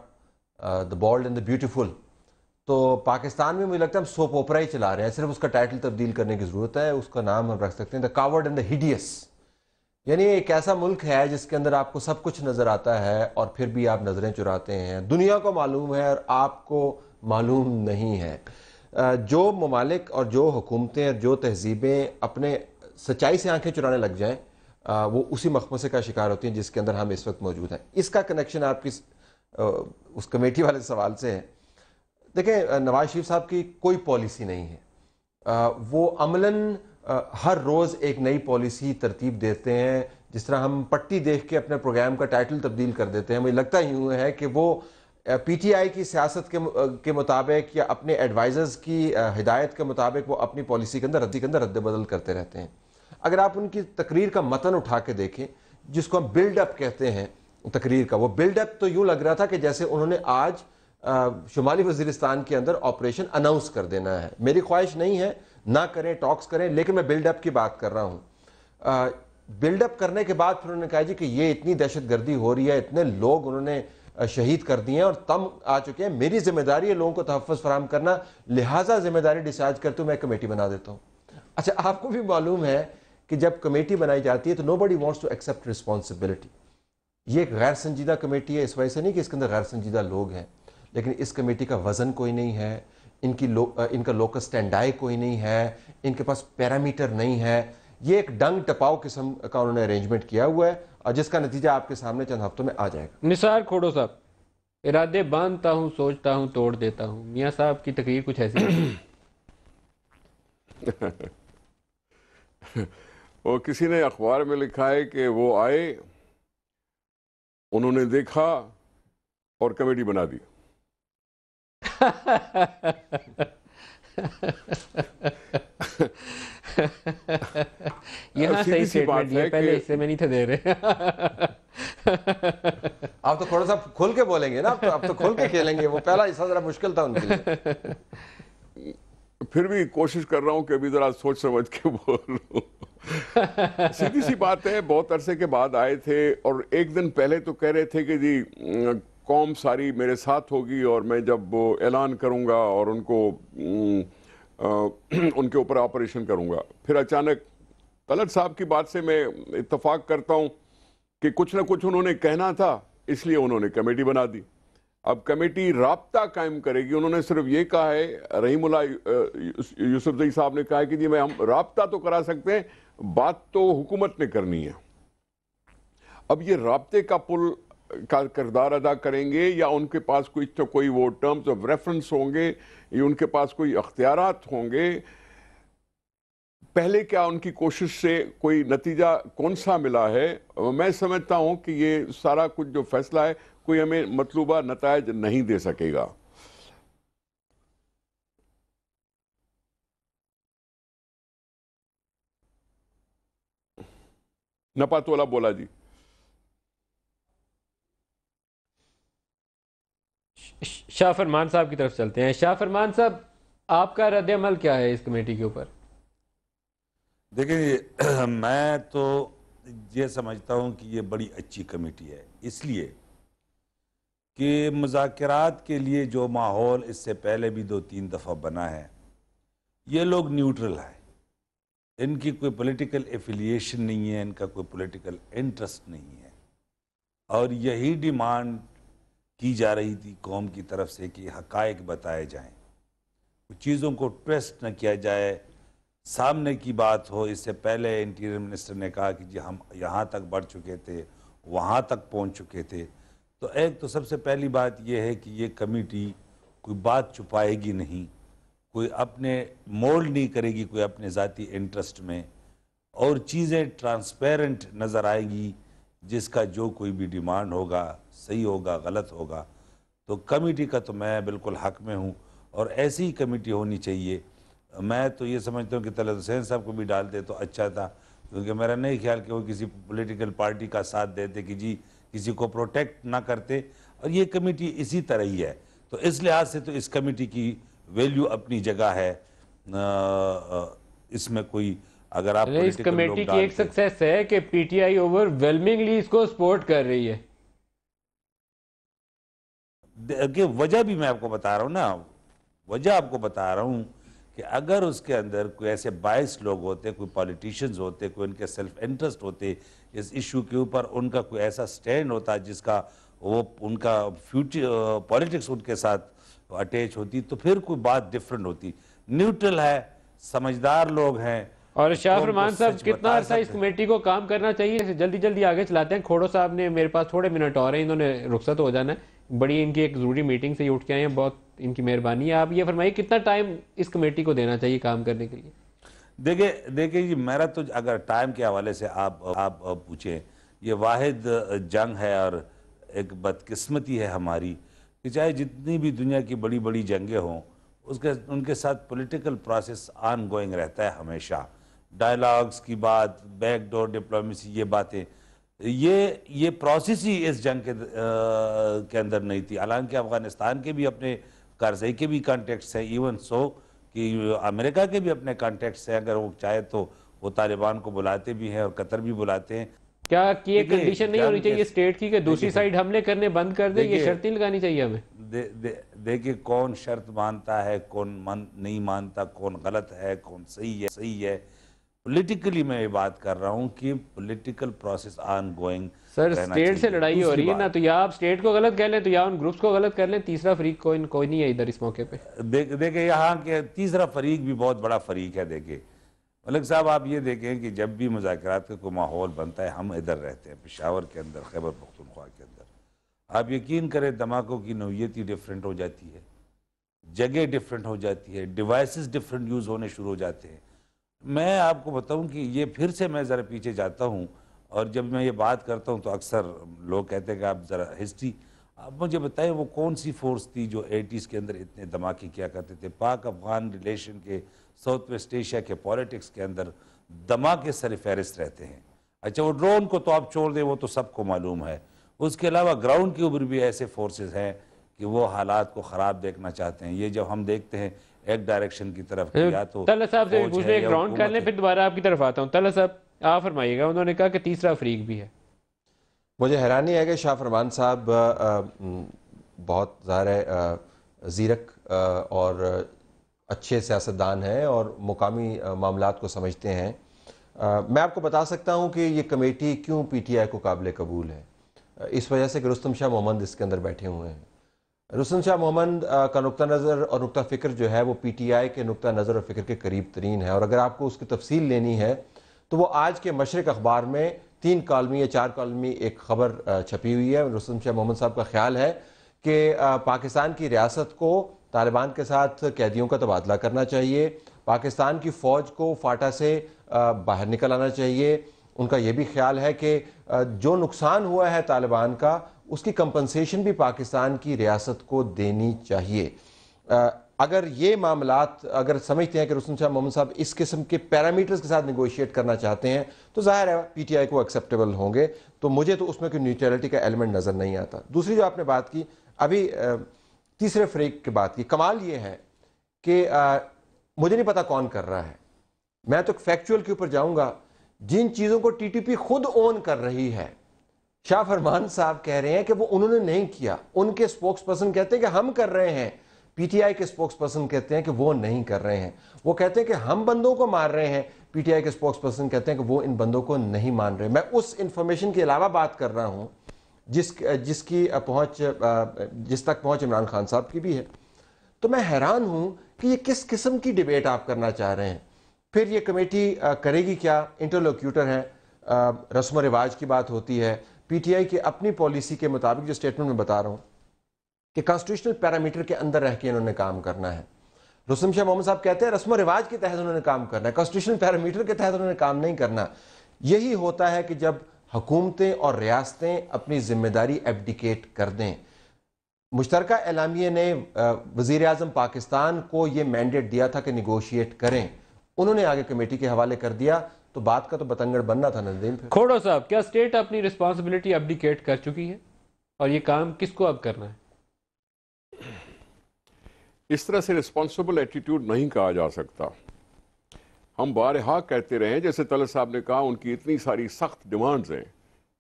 The Bold and the Beautiful, तो पाकिस्तान में मुझे लगता है हम सोप ओपरा ही चला रहे हैं, सिर्फ उसका टाइटल तब्दील करने की ज़रूरत है। उसका नाम हम रख सकते हैं the coward and the hideous. यानी एक ऐसा मुल्क है जिसके अंदर आपको सब कुछ नज़र आता है और फिर भी आप नज़रें चुराते हैं। दुनिया को मालूम है और आपको मालूम नहीं है। जो ममालिक और जो हुकूमतें और जो तहजीबें अपने सच्चाई से आंखें चुराने लग जाएं, वो उसी मखमसे का शिकार होती हैं जिसके अंदर हम इस वक्त मौजूद हैं। इसका कनेक्शन आपकी उस कमेटी वाले सवाल से है। देखें, नवाज शरीफ साहब की कोई पॉलिसी नहीं है। वो अमलन हर रोज़ एक नई पॉलिसी तरतीब देते हैं। जिस तरह हम पट्टी देख के अपने प्रोग्राम का टाइटल तब्दील कर देते हैं, मुझे लगता यूँ है कि वो पीटीआई की सियासत के मुताबिक या अपने एडवाइज़र्स की हिदायत के मुताबिक वो अपनी पॉलिसी के अंदर रद्द बदल करते रहते हैं। अगर आप उनकी तकरीर का मतन उठा के देखें, जिसको हम बिल्डअप कहते हैं तकरीर का, वो बिल्डअप तो यूँ लग रहा था कि जैसे उन्होंने आज शुमाली वज़ीरिस्तान के अंदर ऑपरेशन अनाउंस कर देना है। मेरी ख्वाहिश नहीं है ना करें, टॉक्स करें, लेकिन मैं बिल्डअप की बात कर रहा हूँ। बिल्डअप करने के बाद फिर उन्होंने कहा जी कि ये इतनी दहशत गर्दी हो रही है, इतने लोग उन्होंने शहीद कर दिए हैं और तम आ चुके हैं, मेरी जिम्मेदारी है लोगों को तहफ़्फ़ुज़ फराहम करना, लिहाजा जिम्मेदारी डिस्चार्ज करते हुए मैं कमेटी बना देता हूँ। अच्छा, आपको भी मालूम है कि जब कमेटी बनाई जाती है तो nobody wants to accept responsibility. ये एक गैर संजीदा कमेटी है, इस वजह से नहीं कि इसके अंदर गैर संजीदा लोग हैं, लेकिन इस कमेटी का वज़न कोई नहीं है, इनका लोकस स्टैंडाई कोई नहीं है, इनके पास पैरामीटर नहीं है। ये एक डंग टपाव किस्म का उन्होंने अरेंजमेंट किया हुआ है और जिसका नतीजा आपके सामने चंद हफ्तों में आ जाएगा। निसार खोड़ो साहब, इरादे बांधता हूँ, सोचता हूँ, तोड़ देता हूँ, मियाँ साहब की तकरीर कुछ ऐसी है। और किसी ने अखबार में लिखा है कि वो आए, उन्होंने देखा और कमेटी बना दी। यहाँ सही स्टेटमेंट दिया, पहले इससे मैं नहीं था दे रहे। आप तो थोड़ा सा खुल के बोलेंगे ना, अब तो खुल के खेलेंगे। वो पहला हिस्सा जरा मुश्किल था उनके लिए। फिर भी कोशिश कर रहा हूं कि अभी जरा सोच समझ के बोलूं। सीधी सी बात है, बहुत अरसे के बाद आए थे और एक दिन पहले तो कह रहे थे कि जी कौम सारी मेरे साथ होगी और मैं जब वो ऐलान करूंगा और उनको उनके ऊपर ऑपरेशन करूंगा। फिर अचानक तलत साहब की बात से मैं इत्तफाक करता हूं कि कुछ ना कुछ उन्होंने कहना था, इसलिए उन्होंने कमेटी बना दी। अब कमेटी राब्ता कायम करेगी। उन्होंने सिर्फ ये कहा है, रहीमुल्लाह यूसुफजई साहब ने कहा है कि जी मैं हम राब्ता तो करा सकते हैं, बात तो हुकूमत ने करनी है। अब ये राब्ते का पुल का किरदार अदा करेंगे या उनके पास कोई वो टर्म्स ऑफ रेफरेंस होंगे या उनके पास कोई अख्तियारात होंगे। पहले क्या उनकी कोशिश से कोई नतीजा कौन सा मिला है? मैं समझता हूं कि ये सारा कुछ जो फैसला है कोई हमें मतलूबा नतायज नहीं दे सकेगा। नपातोला बोला जी। शाह फरमान साहब की तरफ चलते हैं। शाह फरमान साहब, आपका रद्द-ए-अमल क्या है इस कमेटी के ऊपर? देखिए, मैं तो ये समझता हूँ कि ये बड़ी अच्छी कमेटी है, इसलिए कि मुज़ाकरात के लिए जो माहौल इससे पहले भी 2-3 दफ़ा बना है, ये लोग न्यूट्रल है, इनकी कोई पॉलिटिकल एफिलिएशन नहीं है, इनका कोई पॉलिटिकल इंटरेस्ट नहीं है। और यही डिमांड की जा रही थी कौम की तरफ से कि हक़ाइक़ बताए जाएं, चीज़ों को ट्विस्ट न किया जाए, सामने की बात हो। इससे पहले इंटीरियर मिनिस्टर ने कहा कि जी हम यहाँ तक बढ़ चुके थे, वहाँ तक पहुँच चुके थे। तो एक तो सबसे पहली बात यह है कि ये कमेटी कोई बात छुपाएगी नहीं, कोई अपने मोल्ड नहीं करेगी कोई अपने ज़ाती इंटरेस्ट में, और चीज़ें ट्रांसपेरेंट नज़र आएगी। जिसका जो कोई भी डिमांड होगा, सही होगा गलत होगा, तो कमेटी का तो मैं बिल्कुल हक़ में हूँ और ऐसी ही कमेटी होनी चाहिए। मैं तो ये समझता हूँ कि तलत हुसैन साहब को भी डालते तो अच्छा था, क्योंकि मेरा नहीं ख्याल कि वो किसी पॉलिटिकल पार्टी का साथ देते कि जी किसी को प्रोटेक्ट ना करते। और ये कमेटी इसी तरह ही है, तो इस लिहाज से तो इस कमेटी की वैल्यू अपनी जगह है। इसमें कोई अगर आप इस कमेटी की एक सक्सेस है कि पीटीआई ओवरवेलमिंगली इसको सपोर्ट कर रही है। देखिए, वजह भी मैं आपको बता रहा हूँ ना, वजह आपको बता रहा हूँ कि अगर उसके अंदर कोई ऐसे बायस लोग होते, कोई पॉलिटिशियंस होते, कोई उनके सेल्फ इंटरेस्ट होते, इस इशू के ऊपर उनका कोई ऐसा स्टैंड होता जिसका वो उनका फ्यूचर पॉलिटिक्स उनके साथ अटैच होती, तो फिर कोई बात डिफरेंट होती। न्यूट्रल है, समझदार लोग हैं। और शाह फरमान साहब, कितना अर्सा इस कमेटी को काम करना चाहिए? जल्दी जल्दी आगे चलाते हैं। खोड़ो साहब ने, मेरे पास थोड़े मिनट और हैं, इन्होंने रुखसत हो जाना है, बड़ी इनकी एक ज़रूरी मीटिंग से ही उठ के आए हैं, बहुत इनकी मेहरबानी है। आप ये फरमाइए कितना टाइम इस कमेटी को देना चाहिए काम करने के लिए? देखिए जी, मेरा तो अगर टाइम के हवाले से आप पूछें, ये वाहिद जंग है और एक बदकिस्मती है हमारी कि चाहे जितनी भी दुनिया की बड़ी बड़ी जंगें हों, उनके साथ पॉलिटिकल प्रोसेस ऑन गोइंग रहता है हमेशा। डायलॉग्स की बात, बैकडोर डिप्लोमेसी, ये बातें, ये प्रोसेस ही इस जंग के अंदर नहीं थी। हालांकि अफ़गानिस्तान के भी अपने कारज़ई के भी कॉन्टेक्ट्स हैं, इवन सो कि अमेरिका के भी अपने कॉन्टेक्ट्स हैं। अगर वो चाहे तो वो तालिबान को बुलाते भी हैं और कतर भी बुलाते हैं। क्या कि ये कंडीशन नहीं होनी चाहिए स्टेट की कि दूसरी साइड हमले करने बंद कर दे? ये शर्त नहीं लगानी चाहिए हमें। देखिए, कौन शर्त मानता है, कौन नहीं मानता, कौन गलत है, कौन सही है। पॉलिटिकली मैं ये बात कर रहा हूँ कि political process on going. Sir, state से लड़ाई हो रही है ना, तो या आप स्टेट को गलत कह लें तो या उन ग्रुप्स को गलत कर लें, तीसरा फरीक कोई नहीं है इधर इस मौके पे। देखिए, यहाँ के तीसरा फरीक भी बहुत बड़ा फरीक है। देखिए मलिक साहब, आप ये देखें कि जब भी मुज़ाकरात का कोई माहौल बनता है, हम इधर रहते हैं पेशावर के अंदर, खैबर पख्तूनख्वा के अंदर, आप यकीन करें धमाकों की नौयत ही डिफरेंट हो जाती है, जगह डिफरेंट हो जाती है, डिवाइसेस डिफरेंट यूज़ होने शुरू हो जाते हैं। मैं आपको बताऊं कि ये फिर से मैं ज़रा पीछे जाता हूं, और जब मैं ये बात करता हूं तो अक्सर लोग कहते हैं कि आप ज़रा हिस्ट्री, आप मुझे बताएं वो कौन सी फोर्स थी जो 80s के अंदर इतने धमाके किया करते थे। पाक अफगान रिलेशन के, साउथ वेस्ट एशिया के पॉलिटिक्स के अंदर धमाके सर फहरिस्त रहते हैं। अच्छा, वो ड्रोन को तो आप छोड़ दें, वो तो सबको मालूम है। उसके अलावा ग्राउंड के ऊपर भी ऐसे फोर्सेस हैं कि वो हालात को ख़राब देखना चाहते हैं। ये जब हम देखते हैं एक डायरेक्शन की तरफ, या तो तला साहब से फौज पूछ है रहे या ग्राउंड कर हुकूमत लें, है। फिर दोबारा आपकी तरफ आता हूँ। तला साहब आप फरमाइएगा। उन्होंने कहा कि तीसरा फरीक भी है। मुझे हैरानी है कि शाह फरमान साहब बहुत ज़ाहिर ज़ीरक और अच्छे सियासतदान हैं और मुकामी मामलात को समझते हैं। मैं आपको बता सकता हूं कि ये कमेटी क्यों पीटीआई को काबिल कबूल है। इस वजह से कि रुस्तम शाह मोहम्मद इसके अंदर बैठे हुए हैं। रुस्तम शाह मोहम्मद का नुक्ता नज़र और नुक्ता फ़िक्र जो है वो पीटीआई के नुक्ता नज़र और फ़िक्र के करीब तरीन है। और अगर आपको उसकी तफसील लेनी है तो वो आज के मशरिक अखबार में 3 कॉलमी या 4 कॉलमी एक ख़बर छपी हुई है। रुस्तम शाह मोहम्मद साहब का ख्याल है कि पाकिस्तान की रियासत को तालिबान के साथ कैदियों का तबादला करना चाहिए, पाकिस्तान की फ़ौज को फाटा से बाहर निकल आना चाहिए। उनका ये भी ख्याल है कि जो नुकसान हुआ है तालिबान का, उसकी कंपनसेशन भी पाकिस्तान की रियासत को देनी चाहिए। अगर ये मामलात अगर समझते हैं कि रुस्तम शाह मोहम्मद साहब इस किस्म के पैरामीटर्स के साथ निगोशिएट करना चाहते हैं तो जाहिर है पीटीआई को एक्सेप्टेबल होंगे। तो मुझे तो उसमें कोई न्यूट्रलिटी का एलिमेंट नज़र नहीं आता। दूसरी जो आपने बात की अभी तीसरे फरीक की बात की, कमाल ये है कि मुझे नहीं पता कौन कर रहा है। मैं तो फैक्चुअल के ऊपर जाऊंगा। जिन चीज़ों को टीटीपी खुद ओन कर रही है, शाह फरमान साहब कह रहे हैं कि वो उन्होंने नहीं किया, उनके स्पोक्स पर्सन कहते हैं कि हम कर रहे हैं। पीटीआई के स्पोक्स पर्सन कहते हैं कि वो नहीं कर रहे हैं। वो कहते हैं कि हम बंदों को मार रहे हैं, पीटीआई के स्पोक्स पर्सन कहते हैं कि वो इन बंदों को नहीं मान रहे। मैं उस इंफॉर्मेशन के अलावा बात कर रहा हूं जिसकी पहुंच जिस तक पहुंच इमरान खान साहब की भी है। तो मैं हैरान हूं कि ये किस किस्म की डिबेट आप करना चाह रहे हैं। फिर ये कमेटी करेगी क्या? इंटरलोक्यूटर है, रस्म रिवाज की बात होती है। पीटीआई की अपनी पॉलिसी के मुताबिक जो स्टेटमेंट में बता रहा हूं कि कॉन्स्टिट्यूशनल पैरामीटर के अंदर रह के इन्होंने काम करना है। रुस्तम शाह मोहम्मद साहब कहते हैं रस्म रिवाज के तहत उन्होंने काम करना है, कॉन्स्टिट्यूशनल पैरामीटर के तहत उन्होंने काम नहीं करना। यही होता है कि जब हुकूमतें और रियासतें अपनी जिम्मेदारी एब्डिकेट कर दें। मुश्तरका एलामिया ने वज़ीर आज़म पाकिस्तान को ये मैंडेट दिया था कि निगोशिएट करें, उन्होंने आगे कमेटी के हवाले कर दिया, तो बात का तो बतंगड़ बनना था नदीम। खोड़ो साहब, क्या स्टेट अपनी रिस्पॉन्सिबिलिटी एब्डिकेट कर चुकी है और ये काम किसको अब करना है? इस तरह से रिस्पॉन्सिबल एटीट्यूड नहीं कहा जा सकता। हम बारहा कहते रहे, जैसे तलत साहब ने कहा, उनकी इतनी सारी सख्त डिमांड्स हैं,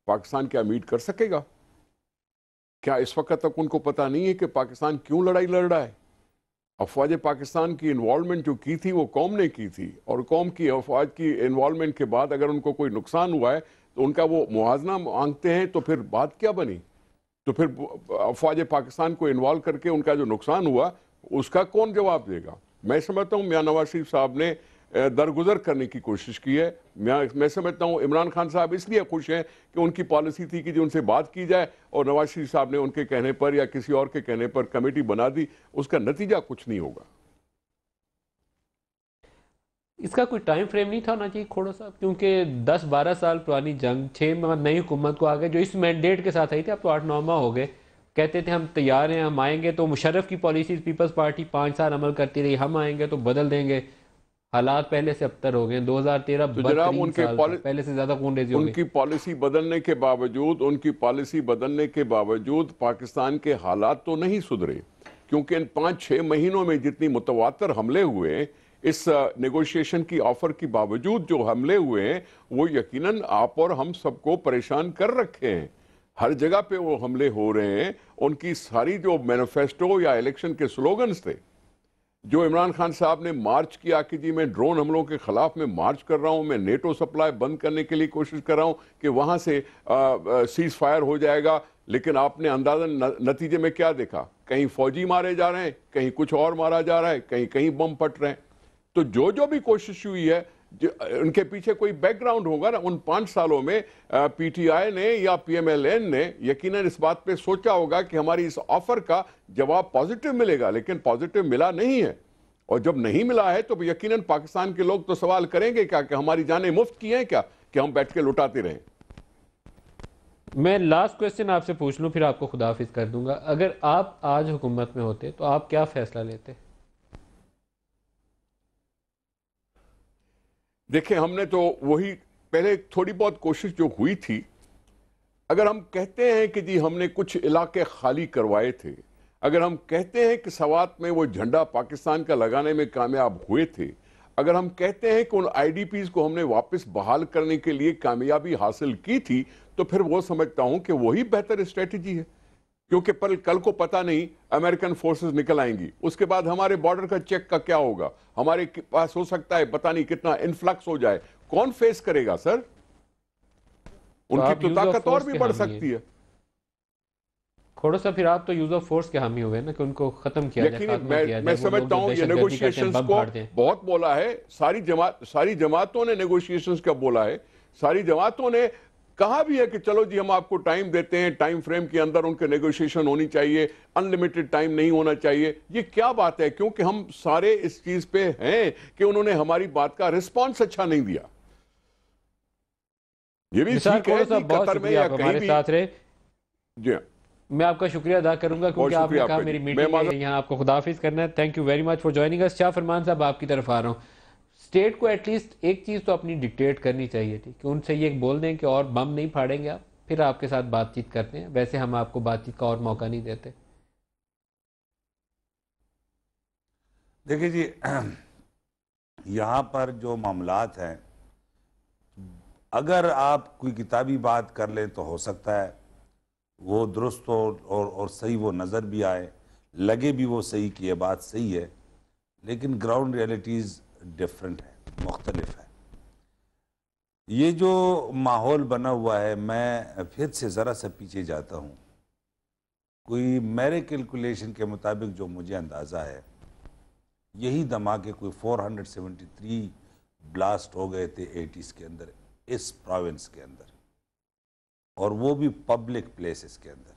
पाकिस्तान क्या मीट कर सकेगा? क्या इस वक्त तक उनको पता नहीं है कि पाकिस्तान क्यों लड़ाई लड़ रहा है? अफवाज पाकिस्तान की इन्वॉल्वमेंट जो की थी वो कौम ने की थी, और कौम की अफवाज की इन्वॉल्वमेंट के बाद अगर उनको कोई नुकसान हुआ है तो उनका वो मुआवजा मांगते हैं, तो फिर बात क्या बनी? तो फिर अफवाज पाकिस्तान को इन्वॉल्व करके उनका जो नुकसान हुआ उसका कौन जवाब देगा? मैं समझता हूँ मियां नवाज शरीफ साहब ने दरगुजर करने की कोशिश की है। मैं समझता हूँ इमरान खान साहब इसलिए खुश हैं कि उनकी पॉलिसी थी कि जो उनसे बात की जाए, और नवाज शरीफ साहब ने उनके कहने पर या किसी और के कहने पर कमेटी बना दी। उसका नतीजा कुछ नहीं होगा। इसका कोई टाइम फ्रेम नहीं था होना चाहिए खोड़ो साहब, क्योंकि 10-12 साल पुरानी जंग, 6 माह नई हुकूमत को आ गए जो इस मैंडेट के साथ आई थी। अब तो 8-9 माह हो गए। कहते थे हम तैयार हैं, हम आएंगे। तो मुशर्रफ की पॉलिसी पीपल्स पार्टी 5 साल अमल करती रही, हम आएंगे तो बदल देंगे। हालात पहले से अबतर हो गए। 2013 तो जनाब उनके पहले से ज्यादा खूनरेजी हो गई। उनकी पॉलिसी बदलने के बावजूद पाकिस्तान के हालात तो नहीं सुधरे, क्योंकि इन 5-6 महीनों में जितनी मुतवातर हमले हुए, इस नेगोशिएशन की ऑफर के बावजूद जो हमले हुए हैं, वो यकीनन आप और हम सबको परेशान कर रखे हैं। हर जगह पे वो हमले हो रहे हैं। उनकी सारी जो मैनिफेस्टो या इलेक्शन के स्लोगन्स थे, जो इमरान खान साहब ने मार्च किया कि जी मैं ड्रोन हमलों के खिलाफ में मार्च कर रहा हूं, मैं नेटो सप्लाई बंद करने के लिए कोशिश कर रहा हूं कि वहां से सीज फायर हो जाएगा, लेकिन आपने अंदाजन नतीजे में क्या देखा? कहीं फौजी मारे जा रहे हैं, कहीं कुछ और मारा जा रहा है, कहीं कहीं बम फट रहे हैं। तो जो भी कोशिश हुई है, उनके पीछे कोई बैकग्राउंड होगा ना। उन 5 सालों में पीटीआई ने या पीएमएलएन ने यकीनन इस बात पे सोचा होगा कि हमारी इस ऑफर का जवाब पॉजिटिव मिलेगा, लेकिन पॉजिटिव मिला नहीं है। और जब नहीं मिला है तो यकीनन पाकिस्तान के लोग तो सवाल करेंगे क्या कि हमारी जानें मुफ्त की हैं क्या, कि हम बैठ के लुटाते रहें। मैं लास्ट क्वेश्चन आपसे पूछ लूं, फिर आपको खुदाफिज कर दूंगा। अगर आप आज हुकूमत में होते तो आप क्या फैसला लेते? देखिए, हमने तो वही पहले थोड़ी बहुत कोशिश जो हुई थी, अगर हम कहते हैं कि जी हमने कुछ इलाके खाली करवाए थे, अगर हम कहते हैं कि सवात में वो झंडा पाकिस्तान का लगाने में कामयाब हुए थे, अगर हम कहते हैं कि उन आईडीपीज को हमने वापस बहाल करने के लिए कामयाबी हासिल की थी, तो फिर वो समझता हूं कि वही बेहतर स्ट्रेटजी है। क्योंकि पर कल को पता नहीं अमेरिकन फोर्सेस निकल आएंगी, उसके बाद हमारे बॉर्डर का चेक का क्या होगा, हमारे पास हो सकता है पता नहीं कितना इन्फ्लक्स हो जाए, कौन फेस करेगा सर? उनकी तो ताकत और भी बढ़ सकती है। थोड़ा सा फिर आप तो यूज ऑफ फोर्स के हामी हुए ना कि उनको खत्म किया जाए। मैं समझता हूं ये नेगोशिएशंस को बहुत बोला है, सारी जमातों ने नेगोशिएशंस का बोला है, सारी जमातों ने कहा भी है कि चलो जी हम आपको टाइम देते हैं, टाइम फ्रेम के अंदर उनके नेगोशिएशन होनी चाहिए, अनलिमिटेड टाइम नहीं होना चाहिए। ये क्या बात है? क्योंकि हम सारे इस चीज पे हैं कि उन्होंने हमारी बात का रिस्पॉन्स अच्छा नहीं दिया। ये भी ठीक है कि कतर में या कहीं भी साथ रहे। जी, मैं आपका शुक्रिया अदा करूंगा क्योंकि आपने कहा मेरी मीटिंग है, यहाँ आपको खुदाफिज करना है। Thank you very much for joining us. Shah Farman साहब, आपकी तरफ आ रहा हूँ। स्टेट को एटलीस्ट एक चीज़ तो अपनी डिक्टेट करनी चाहिए थी कि उनसे ये बोल दें कि और बम नहीं फाड़ेंगे आप, फिर आपके साथ बातचीत करते हैं। वैसे हम आपको बातचीत का और मौका नहीं देते। देखिए जी, यहाँ पर जो मामलात हैं, अगर आप कोई किताबी बात कर लें तो हो सकता है वो दुरुस्त और सही वो नज़र भी आए, लगे भी वो सही कि ये बात सही है, लेकिन ग्राउंड रियलिटीज़ डिफरेंट है, मुख्तलिफ है। ये जो माहौल बना हुआ है, मैं फिर से ज़रा सा पीछे जाता हूँ। कोई मेरे कैलकुलेशन के मुताबिक जो मुझे अंदाज़ा है, यही धमाके कोई 473 ब्लास्ट हो गए थे 80s के अंदर इस प्रोविंस के अंदर, और वो भी पब्लिक प्लेसेस के अंदर।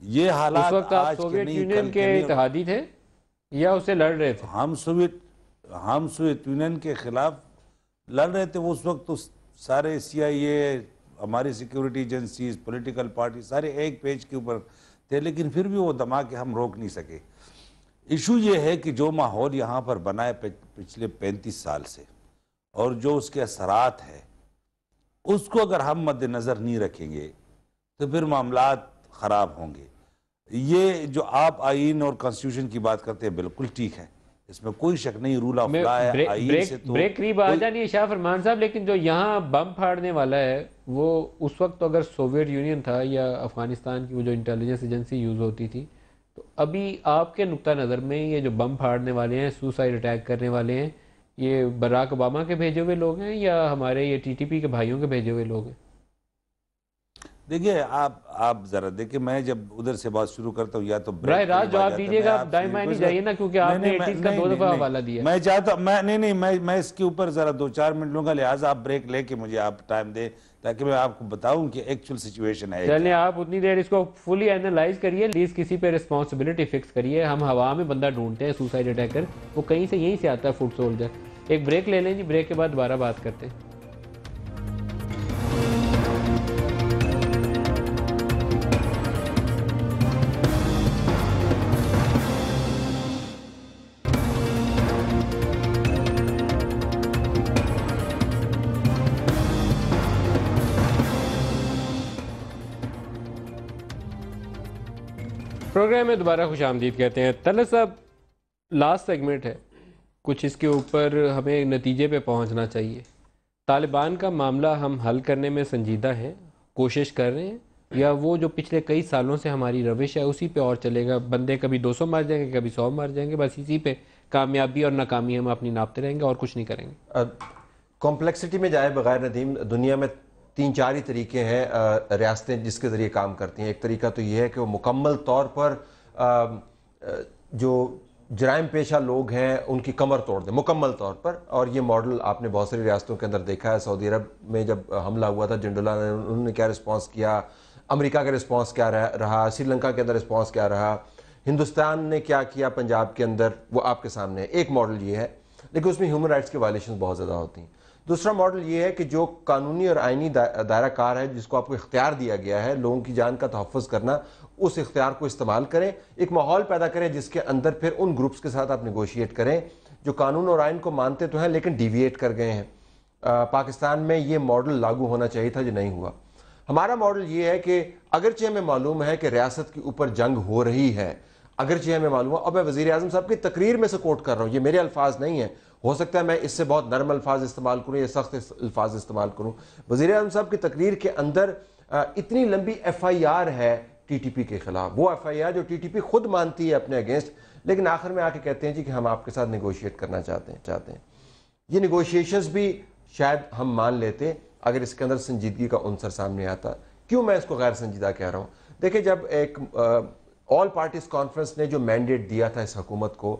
ये हालात उस वक्त आप सोवियत यूनियन के इत्तेहादी थे या उससे लड़ रहे थे? हम सोवियत यूनियन के खिलाफ लड़ रहे थे। उस वक्त तो सारे CIA, हमारी सिक्योरिटी एजेंसीज, पॉलिटिकल पार्टी सारे एक पेज के ऊपर थे, लेकिन फिर भी वो धमाके हम रोक नहीं सके। इशू ये है कि जो माहौल यहाँ पर बना है पिछले 35 साल से, और जो उसके असरात है, उसको अगर हम मद्देनज़र नहीं रखेंगे तो फिर मामलात ख़राब होंगे। ये जो आप आइन और कॉन्स्टिट्यूशन की बात करते हैं, बिल्कुल ठीक है, इसमें कोई शक नहीं, रूल ऑफ लॉ है। आइन से तो ब्रेक करीब आ जानी है शाह फरमान साहब, लेकिन जो यहाँ बम फाड़ने वाला है वो उस वक्त तो अगर सोवियत यूनियन था या अफगानिस्तान की वो जो इंटेलिजेंस एजेंसी यूज़ होती थी, तो अभी आपके नुक्ता नज़र में ये जो बम फाड़ने वाले हैं, सुसाइड अटैक करने वाले हैं, ये बराक ओबामा के भेजे हुए लोग हैं या हमारे ये TTP के भाइयों के भेजे हुए लोग हैं? देखिए, आप जरा देखिए, मैं जब उधर से बात शुरू करता हूँ या तो राज जवाब दीजिएगा, आप दाएं बाएं नहीं जाइए ना, क्योंकि आपने 80s का 2 दफा हवाला दिया। मैं चाहता मैं इसके ऊपर जरा 2-4 मिनट लूंगा, लिहाजा आप ब्रेक लेके मुझे आप टाइम दे ताकि मैं आपको बताऊं कि एक्चुअल सिचुएशन है। चलिए, आप उतनी देर इसको फुली एनालाइज करिए, प्लीज किसी पे रिस्पॉन्सिबिलिटी फिक्स करिए। हम हवा में बंदा ढूंढते हैं सुसाइड अटैकर, वो कहीं से यहीं से आता है, फुट सोल्जर। एक ब्रेक ले लें जी, ब्रेक के बाद दोबारा बात करते हैं। प्रोग्राम में दोबारा खुशामदीद कहते हैं। तलत साहब, लास्ट सेगमेंट है, कुछ इसके ऊपर हमें नतीजे पे पहुंचना चाहिए। तालिबान का मामला हम हल करने में संजीदा हैं, कोशिश कर रहे हैं, या वो जो पिछले कई सालों से हमारी रविश है उसी पे और चलेगा? बंदे कभी 200 मार जाएंगे, कभी 100 मार जाएंगे, बस इसी पे कामयाबी और नाकामी हम अपनी नापते रहेंगे और कुछ नहीं करेंगे। कॉम्प्लेक्सिटी में जाए बगैर नदीम, दुनिया में 3-4 ही तरीके हैं रियासतें जिसके ज़रिए काम करती हैं। एक तरीका तो ये है कि वो मुकम्मल तौर पर जो जराइम पेशा लोग हैं उनकी कमर तोड़ दें मुकम्मल तौर पर, और ये मॉडल आपने बहुत सारी रियासतों के अंदर देखा है। सऊदी अरब में जब हमला हुआ था जिंडुला ने, उन्होंने क्या रिस्पॉन्स किया, अमेरिका का रिस्पॉन्स क्या रहा, श्रीलंका के अंदर रिस्पॉन्स क्या रहा, हिंदुस्तान ने क्या किया पंजाब के अंदर, वो आपके सामने है। एक मॉडल ये है, लेकिन उसमें ह्यूमन राइट्स की वायलेशन बहुत ज़्यादा होती हैं। दूसरा मॉडल ये है कि जो कानूनी और आइनी दायरा कार है, जिसको आपको इख्तियार दिया गया है लोगों की जान का तहफ़्फ़ुज़ करना, उस इख्तियार को इस्तेमाल करें, एक माहौल पैदा करें जिसके अंदर फिर उन ग्रुप्स के साथ आप निगोशिएट करें जो कानून और आइन को मानते तो हैं लेकिन डिविएट कर गए हैं। पाकिस्तान में ये मॉडल लागू होना चाहिए था जो नहीं हुआ। हमारा मॉडल ये है कि अगरचे हमें मालूम है कि रियासत के ऊपर जंग हो रही है, अगरचे हमें मालूम है, अब मैं वज़ीर आज़म साहब की तकरीर में से कोट कर रहा हूँ, ये मेरे अल्फाज नहीं है, हो सकता है मैं इससे बहुत नरम अल्फाज इस्तेमाल करूँ या सख्त अल्फाज इस्तेमाल करूँ। वज़ीर आज़म साहब की तकरीर के अंदर इतनी लंबी FIR है TTP के खिलाफ, वो FIR जो TTP खुद मानती है अपने अगेंस्ट, लेकिन आखिर में आके कहते हैं जी कि हम आपके साथ निगोशिएट करना चाहते हैं। ये निगोशिएशंस भी शायद हम मान लेते अगर इसके अंदर संजीदगी का उनसर सामने आता। क्यों मैं इसको गैर संजीदा कह रहा हूँ? देखिए, जब एक ऑल पार्टीज कॉन्फ्रेंस ने जो मैंडेट दिया था इस हुकूमत को,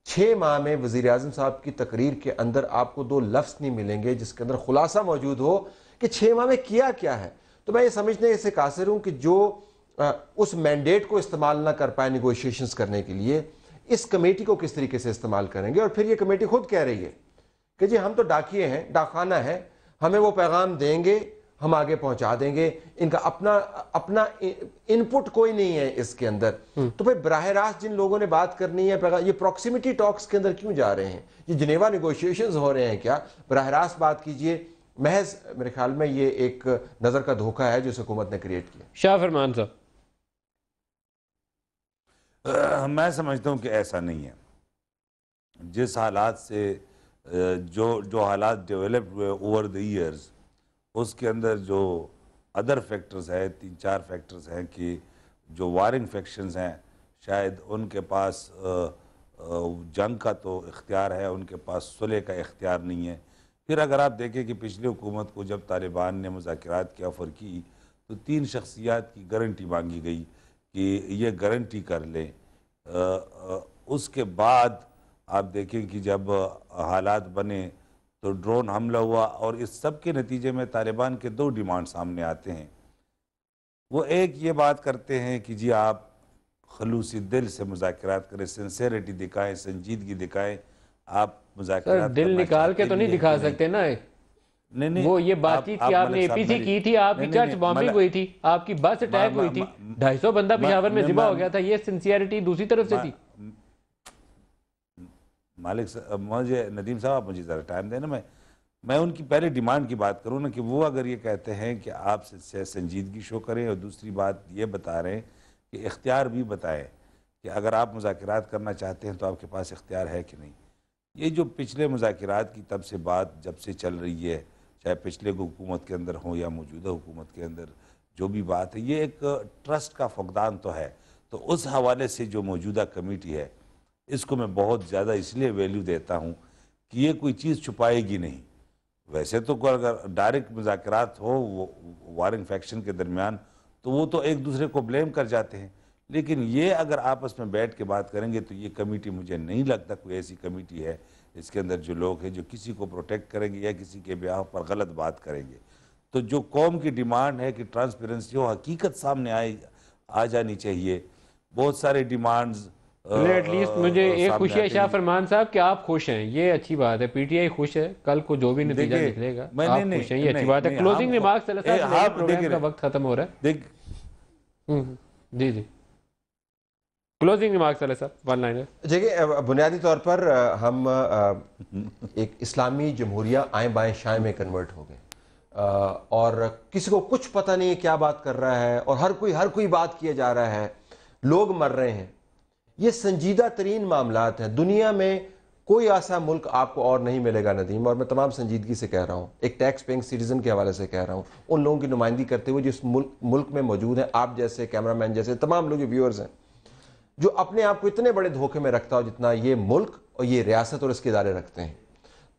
6 माह में वज़ीर आज़म साहब की तकरीर के अंदर आपको 2 लफ्ज़ नहीं मिलेंगे जिसके अंदर खुलासा मौजूद हो कि 6 माह में किया क्या है। तो मैं ये समझने से कासिर हूँ कि जो उस मैंडेट को इस्तेमाल ना कर पाए निगोशिएशंस करने के लिए, इस कमेटी को किस तरीके से इस्तेमाल करेंगे। और फिर ये कमेटी खुद कह रही है कि जी हम तो डाकिए हैं, डाकखाना है, हमें वो पैगाम देंगे, हम आगे पहुंचा देंगे, इनका अपना इनपुट कोई नहीं है इसके अंदर। तो भाई बराह रास्त जिन लोगों ने बात करनी है, ये प्रॉक्सिमिटी टॉक्स के अंदर क्यों जा रहे हैं? ये जिनेवा निगोशिएशंस हो रहे हैं क्या? बराह रास्त बात कीजिए। महज मेरे ख्याल में ये एक नज़र का धोखा है जो इस हुकूमत ने क्रिएट किया। शाह फरमान साहब, मैं समझता हूँ कि ऐसा नहीं है। जिस हालात से जो हालात डेवलप हुए ओवर द ईयर्स, उसके अंदर जो अदर फैक्टर्स है, 3-4 फैक्टर्स हैं कि जो वारिंग फैक्शंस हैं शायद उनके पास जंग का तो इख्तियार है, उनके पास सुलह का इख्तियार नहीं है। फिर अगर आप देखें कि पिछली हुकूमत को जब तालिबान ने मुज़ाकरात की ऑफ़र की तो 3 शख्सियात की गारंटी मांगी गई कि ये गारंटी कर लें। उसके बाद आप देखें कि जब हालात बने तो ड्रोन हमला हुआ और इस सब के नतीजे में तालिबान के 2 डिमांड सामने आते हैं। वो एक ये बात करते हैं कि जी आप खलूसी दिल से मुज़ाकरात करें, सिंसेरिटी दिखाएं, संजीदगी दिखाएं, आप मुज़ाकरात दिल निकाल के तो नहीं दिखा सकते ना। नहीं, वो ये बातचीत की आपने APC की थी, आपकी चर्च बॉम्बिंग हुई थी, आपकी बस अटैक हुई थी, 250 बंदा पेशावर में ज़िबा हो गया था, ये सिंसियरिटी दूसरी तरफ से थी। मालिक मुझे नदीम साहब आप मुझे ज़रा टाइम देना, मैं उनकी पहले डिमांड की बात करूँ ना कि वो अगर ये कहते हैं कि आप संजीदगी शो करें, और दूसरी बात ये बता रहे हैं कि इख्तियार भी बताएं कि अगर आप मुज़ाकरात करना चाहते हैं तो आपके पास इख्तियार है कि नहीं। ये जो पिछले मुज़ाकरात की तब से बात जब से चल रही है, चाहे पिछले हुकूमत के अंदर हो या मौजूदा हुकूमत के अंदर, जो भी बात है, ये एक ट्रस्ट का फुकदान तो है। तो उस हवाले से जो मौजूदा कमेटी है, इसको मैं बहुत ज़्यादा इसलिए वैल्यू देता हूँ कि ये कोई चीज़ छुपाएगी नहीं। वैसे तो अगर डायरेक्ट मुज़ाकरात हो वारिंग फैक्शन के दरमियान तो वो तो एक दूसरे को ब्लेम कर जाते हैं, लेकिन ये अगर आपस में बैठ के बात करेंगे तो ये कमेटी, मुझे नहीं लगता कोई ऐसी कमेटी है इसके अंदर जो लोग हैं जो किसी को प्रोटेक्ट करेंगे या किसी के ब्याह पर गलत बात करेंगे। तो जो कौम की डिमांड है कि ट्रांसपेरेंसी हो, हकीकत सामने आ जानी चाहिए। बहुत सारे डिमांड्स एटलीस्ट मुझे एक खुशी है शाह फरमान साहब कि आप खुश हैं, ये अच्छी बात है। PTI खुश है, कल को जो भी नतीजा निकलेगा आप खुश हैं, ये अच्छी बात है। क्लोजिंग रिमार्क्स प्रोग्राम का वक्त खत्म हो रहा है। जी जी, क्लोजिंग रिमार्क्स साहब, वन लाइनर। देखिए, बुनियादी तौर पर हम एक इस्लामी जमहूरिया आए बाएं शाएं में कन्वर्ट हो गए और किसी को कुछ पता नहीं है क्या बात कर रहा है और हर कोई बात किया जा रहा है, लोग मर रहे हैं। ये संजीदा तरीन मामलात हैं। दुनिया में कोई ऐसा मुल्क आपको और नहीं मिलेगा नदीम, और मैं तमाम संजीदगी से कह रहा हूँ, एक टैक्स पेइंग सिटीजन के हवाले से कह रहा हूँ, उन लोगों की नुमाइंदगी करते हुए जिस मुल्क में मौजूद हैं, आप जैसे कैमरामैन जैसे तमाम लोग जो व्यूअर्स हैं, जो अपने आप को इतने बड़े धोखे में रखता हो जितना ये मुल्क और ये रियासत और इसके इदारे रखते हैं।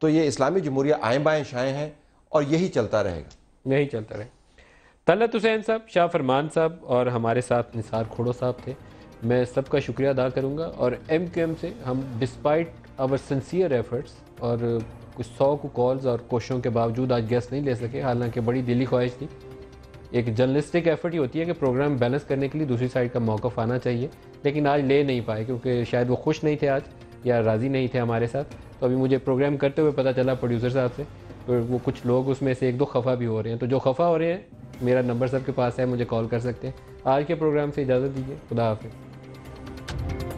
तो ये इस्लामी जमहूरिया आए बाएं शाएं हैं और यही चलता रहेगा, यही चलता रहे। तलत हुसैन साहब, शाह फरमान साहब और हमारे साथ निसार खोड़ो साहब थे। मैं सबका शुक्रिया अदा करूंगा। और MQM से हम डिस्पाइट आवर सिंसियर एफर्ट्स और कुछ 100 को कॉल्स और कोशिशों के बावजूद आज गेस्ट नहीं ले सके, हालांकि बड़ी दिली ख्वाहिश थी। एक जर्नलिस्टिक एफर्ट ही होती है कि प्रोग्राम बैलेंस करने के लिए दूसरी साइड का मौक़िफ़ आना चाहिए, लेकिन आज ले नहीं पाए क्योंकि शायद वो खुश नहीं थे आज या राज़ी नहीं थे हमारे साथ। तो अभी मुझे प्रोग्राम करते हुए पता चला प्रोड्यूसर साहब से, तो वो कुछ लोग उसमें से एक दो खफा भी हो रहे हैं। तो जो खफा हो रहे हैं, मेरा नंबर सबके पास है, मुझे कॉल कर सकते हैं। आज के प्रोग्राम से इजाज़त दीजिए, खुदा हाफ़िज़।